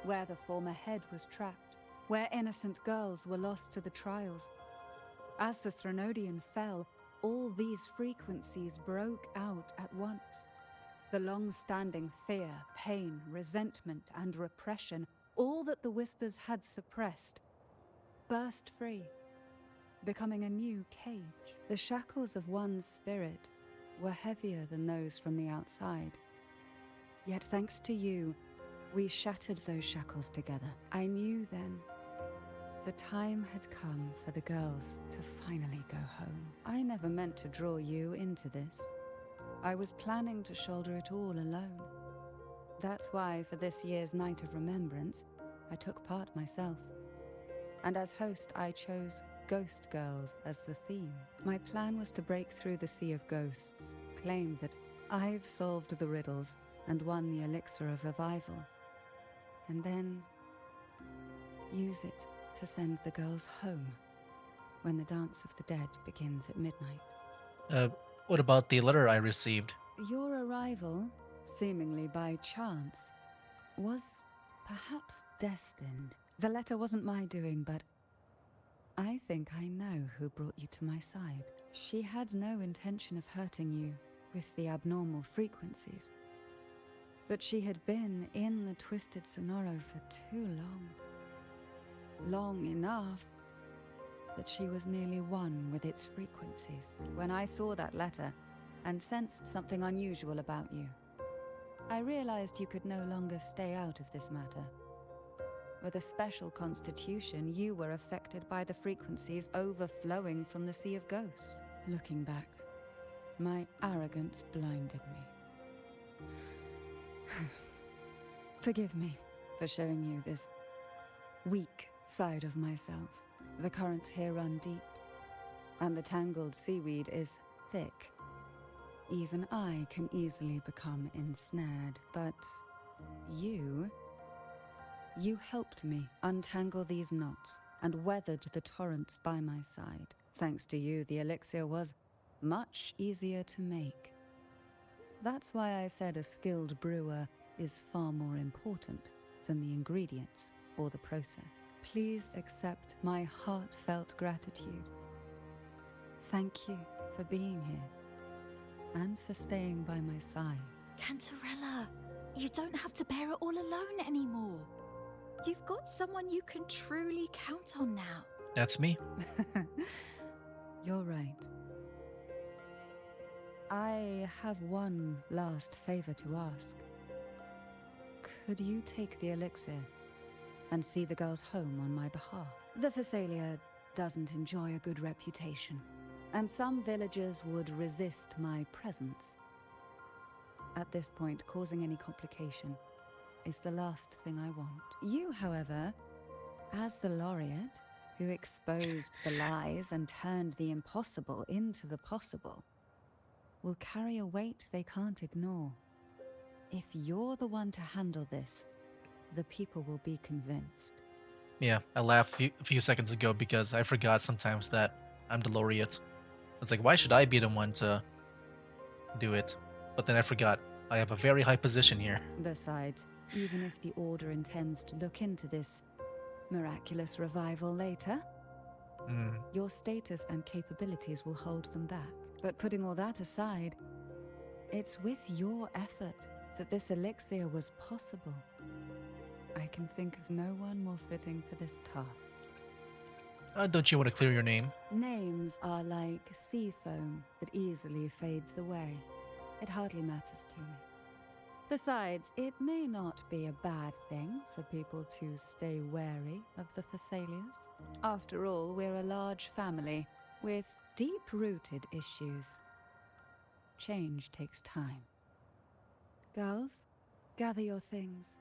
where the former head was trapped, where innocent girls were lost to the trials. As the Threnodian fell, all these frequencies broke out at once. The long-standing fear, pain, resentment, and repression, all that the whispers had suppressed, burst free, becoming a new cage. The shackles of one's spirit were heavier than those from the outside. Yet thanks to you, we shattered those shackles together. I knew then the time had come for the girls to finally go home. I never meant to draw you into this. I was planning to shoulder it all alone. That's why for this year's Night of Remembrance, I took part myself. And as host, I chose Ghost Girls as the theme. My plan was to break through the sea of ghosts, claim that I've solved the riddles and won the elixir of revival, and then use it to send the girls home when the Dance of the Dead begins at midnight. What about the letter I received? Your arrival, seemingly by chance, was perhaps destined. The letter wasn't my doing, but I think I know who brought you to my side. She had no intention of hurting you with the abnormal frequencies, but she had been in the Twisted Sonoro for too long. Long enough that she was nearly one with its frequencies. When I saw that letter and sensed something unusual about you, I realized you could no longer stay out of this matter. With a special constitution, you were affected by the frequencies overflowing from the Sea of Ghosts. Looking back, my arrogance blinded me. Forgive me for showing you this weak side of myself. The currents here run deep, and the tangled seaweed is thick. Even I can easily become ensnared, but you helped me untangle these knots and weathered the torrents by my side. Thanks to you, the elixir was much easier to make. That's why I said a skilled brewer is far more important than the ingredients or the process. Please accept my heartfelt gratitude. Thank you for being here and for staying by my side. Cantarella, you don't have to bear it all alone anymore. You've got someone you can truly count on now. That's me. You're right. I have one last favor to ask. Could you take the elixir and see the girls home on my behalf? The Fisalia doesn't enjoy a good reputation, and some villagers would resist my presence. At this point, causing any complication is the last thing I want. You, however, As the laureate, who exposed the lies and turned the impossible into the possible, will carry a weight they can't ignore. If you're the one to handle this, the people will be convinced. Yeah, I laughed a few seconds ago because I forgot sometimes that I'm the laureate. It's like, why should I be the one to do it? But then I forgot. I have a very high position here. Besides, even if the Order intends to look into this miraculous revival later, your status and capabilities will hold them back. But putting all that aside, it's with your effort that this elixir was possible. I can think of no one more fitting for this task. Don't you want to clear your name? Names are like sea foam that easily fades away. It hardly matters to me. Besides, it may not be a bad thing for people to stay wary of the Fisalias. After all, we're a large family with deep-rooted issues. Change takes time. Girls, gather your things.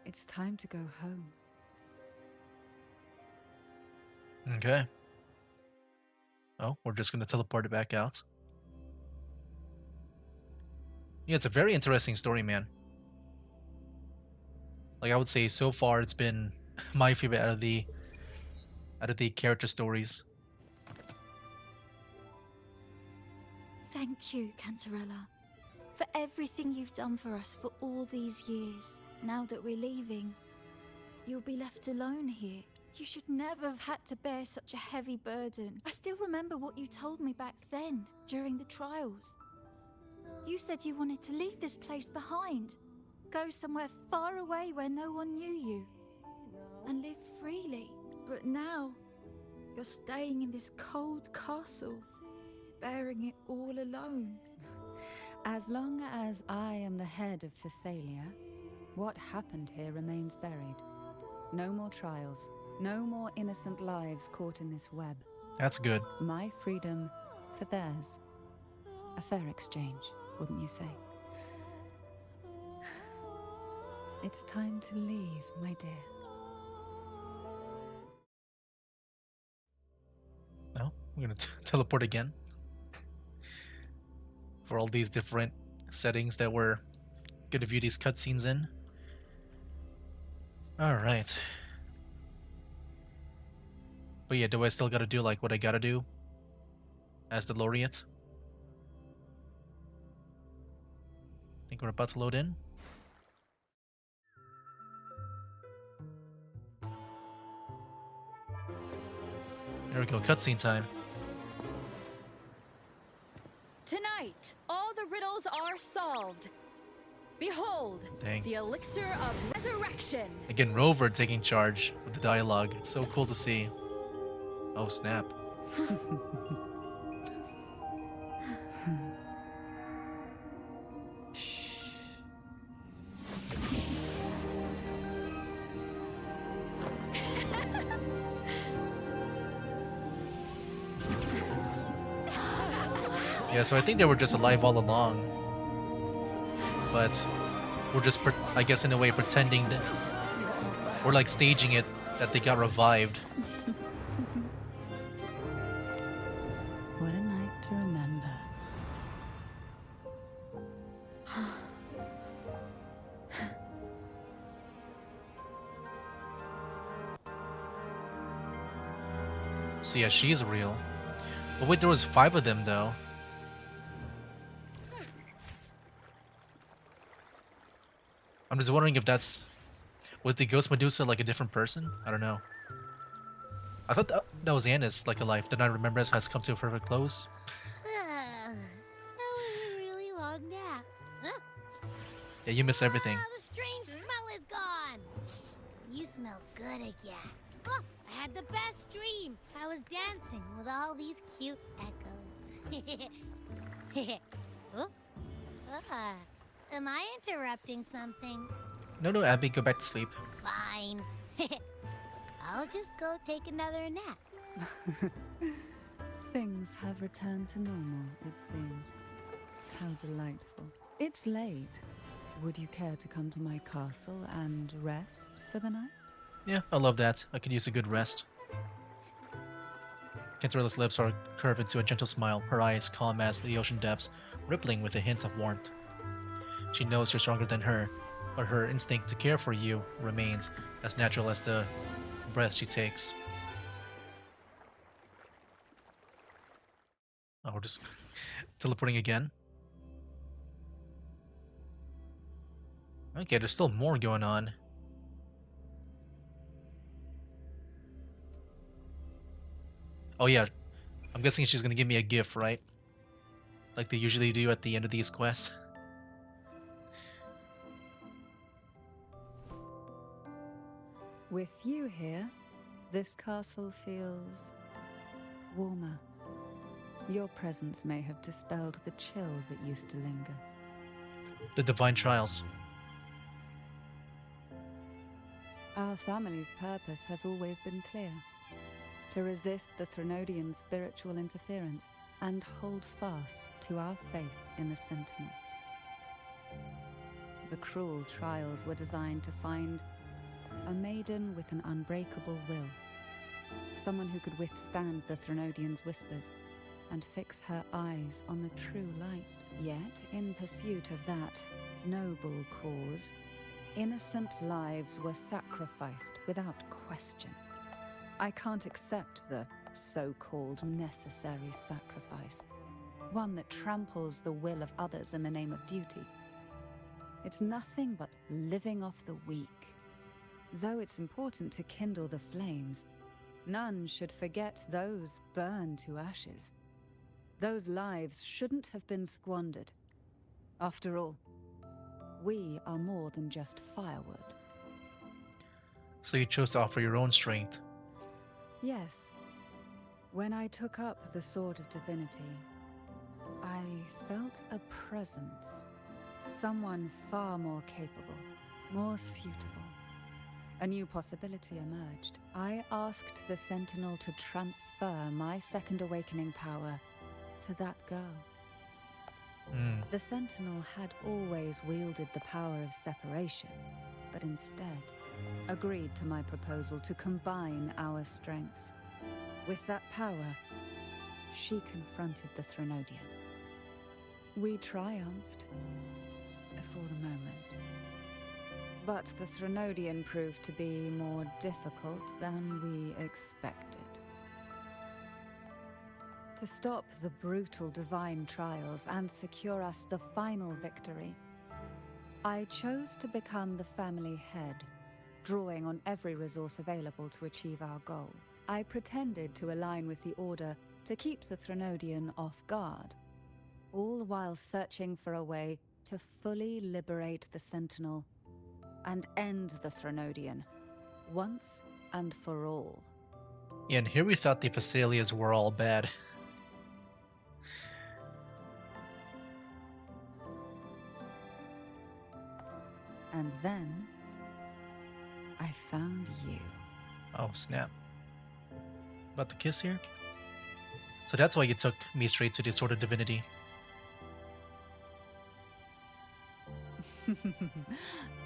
It's time to go home. Okay. Oh, we're just gonna teleport it back out. Yeah, it's a very interesting story, man. Like I would say, so far it's been my favorite out of the character stories. Thank you, Cantarella, for everything you've done for us for all these years. Now that we're leaving, you'll be left alone here. You should never have had to bear such a heavy burden. I still remember what you told me back then, during the trials. You said you wanted to leave this place behind, go somewhere far away where no one knew you, and live freely. But now, you're staying in this cold castle, bearing it all alone. As long as I am the head of Fisalia, what happened here remains buried. No more trials, no more innocent lives caught in this web. That's good. My freedom for theirs. A fair exchange, wouldn't you say? It's time to leave, my dear. Oh, we're gonna teleport again. For all these different settings that we're gonna view these cutscenes in. Alright. But yeah, do I still gotta do like what I gotta do as the laureate? I think we're about to load in. There we go, cutscene time. Tonight, all the riddles are solved. Behold, Dang. the elixir of resurrection. Again, Rover taking charge with the dialogue. It's so cool to see. Oh, snap. Yeah, so I think they were just alive all along. But we're just, I guess in a way, pretending that we're like staging it that they got revived. What a night to remember. So yeah, she's real. But wait, there was 5 of them though. I'm just wondering if was the Ghost Medusa like a different person? I don't know. I thought that was Annis, like alive. Then I remember has come to a perfect close. That was a really long nap. Yeah, you miss everything. The strange smell is gone. You smell good again. Look, I had the best dream. I was dancing with all these cute echoes. Oh, am I interrupting something? No, Abby, go back to sleep. Fine. I'll just go take another nap. Things have returned to normal, it seems. How delightful. It's late. Would you care to come to my castle and rest for the night? Yeah, I love that. I could use a good rest. Cantarella's lips are curved into a gentle smile, her eyes calm as the ocean depths, rippling with a hint of warmth. She knows you're stronger than her, but her instinct to care for you remains as natural as the breath she takes. Oh, we're just teleporting again. Okay, there's still more going on. Oh yeah, I'm guessing she's gonna give me a gift, right? Like they usually do at the end of these quests. With you here, this castle feels warmer. Your presence may have dispelled the chill that used to linger. The Divine Trials. Our family's purpose has always been clear: to resist the Threnodian spiritual interference and hold fast to our faith in the sentiment. The cruel trials were designed to find a maiden with an unbreakable will, someone who could withstand the Threnodian's whispers and fix her eyes on the true light. Yet, in pursuit of that noble cause, innocent lives were sacrificed without question. I can't accept the so-called necessary sacrifice, one that tramples the will of others in the name of duty. It's nothing but living off the weak. Though it's important to kindle the flames, none should forget those burned to ashes. Those lives shouldn't have been squandered. After all, we are more than just firewood. So you chose to offer your own strength. Yes. When I took up the Sword of Divinity, I felt a presence. Someone far more capable, more suitable. A new possibility emerged. I asked the Sentinel to transfer my second awakening power to that girl. The Sentinel had always wielded the power of separation, but instead agreed to my proposal to combine our strengths. With that power, she confronted the Threnodian. We triumphed for the moment. But the Threnodian proved to be more difficult than we expected. To stop the brutal divine trials and secure us the final victory, I chose to become the family head, drawing on every resource available to achieve our goal. I pretended to align with the Order to keep the Threnodian off guard, all while searching for a way to fully liberate the Sentinel and end the Threnodian, once and for all. Yeah, and here we thought the Fisalias were all bad. And then I found you. Oh, snap. About the kiss here? So that's why you took me straight to the Sword of Divinity.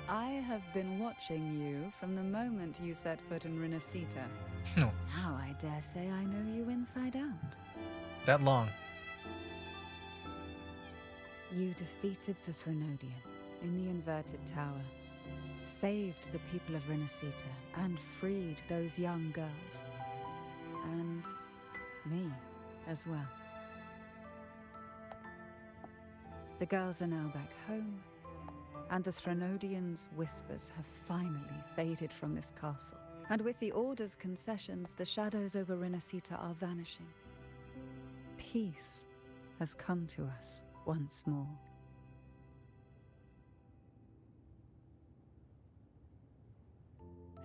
I have been watching you from the moment you set foot in Renacita. No. Now I dare say I know you inside out. That long. You defeated the Threnodian in the Inverted Tower, saved the people of Renacita, and freed those young girls. And me as well. The girls are now back home, and the Threnodian's whispers have finally faded from this castle. And with the Order's concessions, the shadows over Renacita are vanishing. Peace has come to us once more.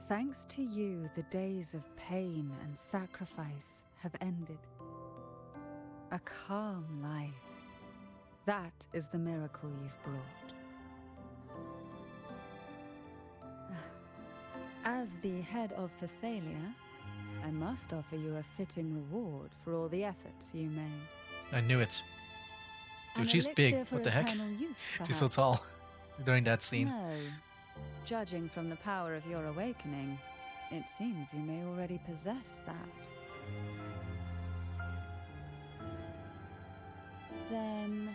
Thanks to you, the days of pain and sacrifice have ended. A calm life. That is the miracle you've brought. As the head of Fisalia, I must offer you a fitting reward for all the efforts you made. I knew it. Dude, An she's big. elixir for What the heck? eternal youth, She's so perhaps? tall during that scene. No. Judging from the power of your awakening, It seems you may already possess that. Then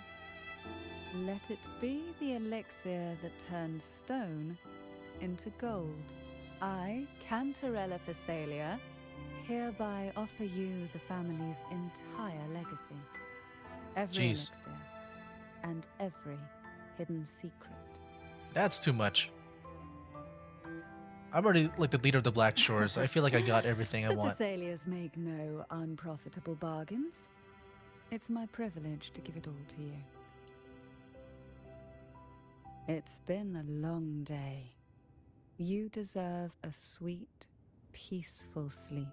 let it be the elixir that turns stone into gold. I, Cantarella Fisalia, hereby offer you the family's entire legacy. Every Jeez. elixir and every hidden secret. That's too much. I'm already like the leader of the Black Shores. I feel like I got everything I The want. Fisalias make no unprofitable bargains. It's my privilege to give it all to you. It's been a long day. You deserve a sweet, peaceful sleep.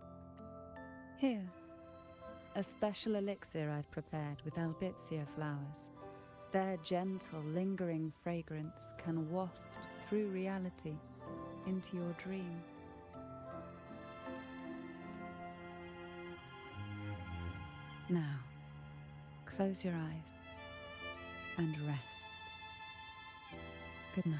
Here, a special elixir I've prepared with albizia flowers. Their gentle, lingering fragrance can waft through reality into your dream. Now, close your eyes and rest. Good night.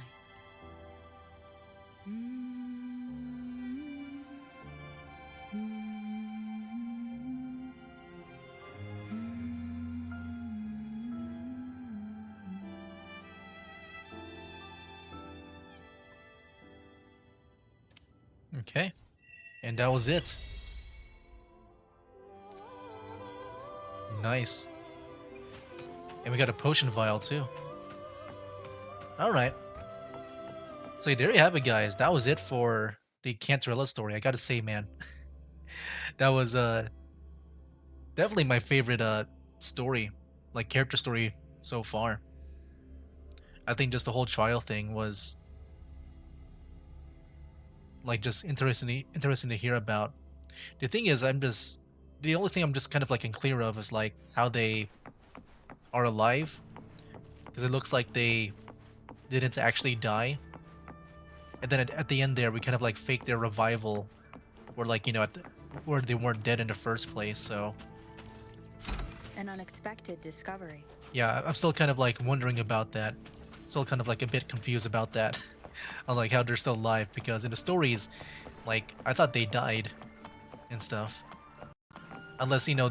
Okay. And that was it. Nice. And we got a potion vial too. Alright. So there you have it, guys. That was it for the Cantarella story. I gotta say, man. That was definitely my favorite story. Like character story so far. I think just the whole trial thing was like just interesting to hear about. The thing is, the only thing I'm just kind of like unclear of is like how they are alive, because it looks like they didn't actually die, and then at the end there we kind of like fake their revival, or like, you know, where they weren't dead in the first place. So An unexpected discovery. yeah, I'm still kind of like wondering about that. Still kind of like a bit confused about that. On like how they're still alive, because in the stories, like, I thought they died and stuff. Unless, you know,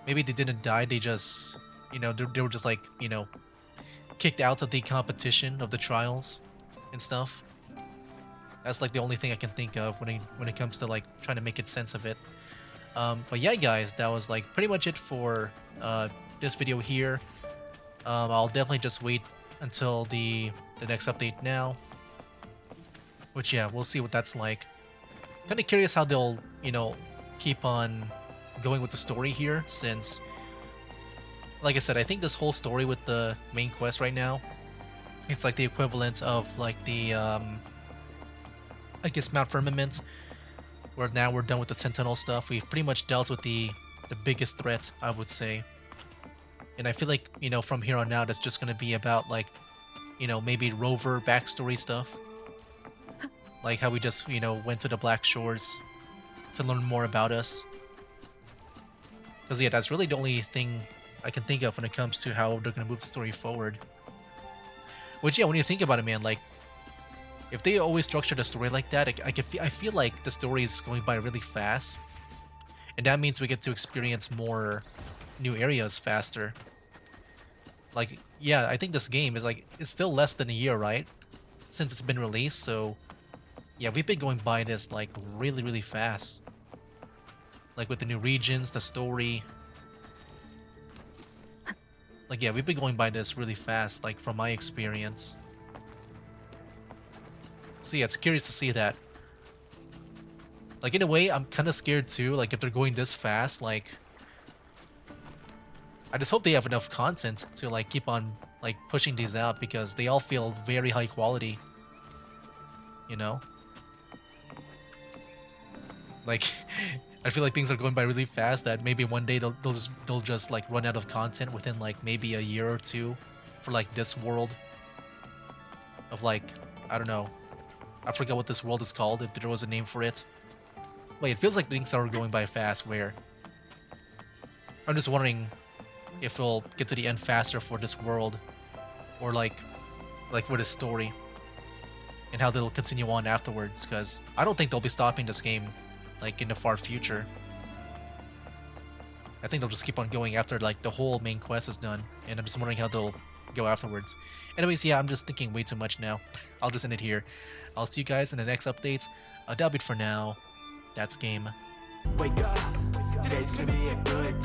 maybe they didn't die, they just, you know, they were just like, you know, kicked out of the competition of the trials and stuff. That's like the only thing I can think of when it comes to like trying to make it sense of it. But yeah, guys, that was like pretty much it for this video here. I'll definitely just wait until the next update now. Which, yeah, we'll see what that's like. Kind of curious how they'll, you know, keep on going with the story here, since, like I said, I think this whole story with the main quest right now, it's like the equivalent of like the, I guess, Mount Firmament, where now we're done with the Sentinel stuff. We've pretty much dealt with the biggest threat, I would say. And I feel like, you know, from here on out, it's just going to be about, like, you know, maybe Rover backstory stuff. Like how we just, you know, went to the Black Shores to learn more about us. Because, yeah, that's really the only thing I can think of when it comes to how they're going to move the story forward. Which, yeah, when you think about it, man, like, if they always structured a story like that, I feel like the story is going by really fast. And that means we get to experience more new areas faster. Like, yeah, I think this game is like, it's still less than a year, right? Since it's been released, so yeah, we've been going by this like really, really fast. Like with the new regions, the story. Like, yeah, we've been going by this really fast, like from my experience. So yeah, it's curious to see that. Like, in a way, I'm kind of scared too, like if they're going this fast, like, I just hope they have enough content to like keep on like pushing these out, because they all feel very high quality. You know? Like, I feel like things are going by really fast, that maybe one day they'll just like run out of content within like maybe a year or two for like this world of like, I don't know, I forgot what this world is called, if there was a name for it. Wait, it feels like things are going by fast, where I'm just wondering if we'll get to the end faster for this world, or like for this story. and how they'll continue on afterwards, because I don't think they'll be stopping this game like in the far future. I think they'll just keep on going after like the whole main quest is done, and I'm just wondering how they'll go afterwards. Anyways, yeah, I'm just thinking way too much now. I'll just end it here. I'll see you guys in the next update. That'll be it for now. That's game. Wake up, today's gonna be a good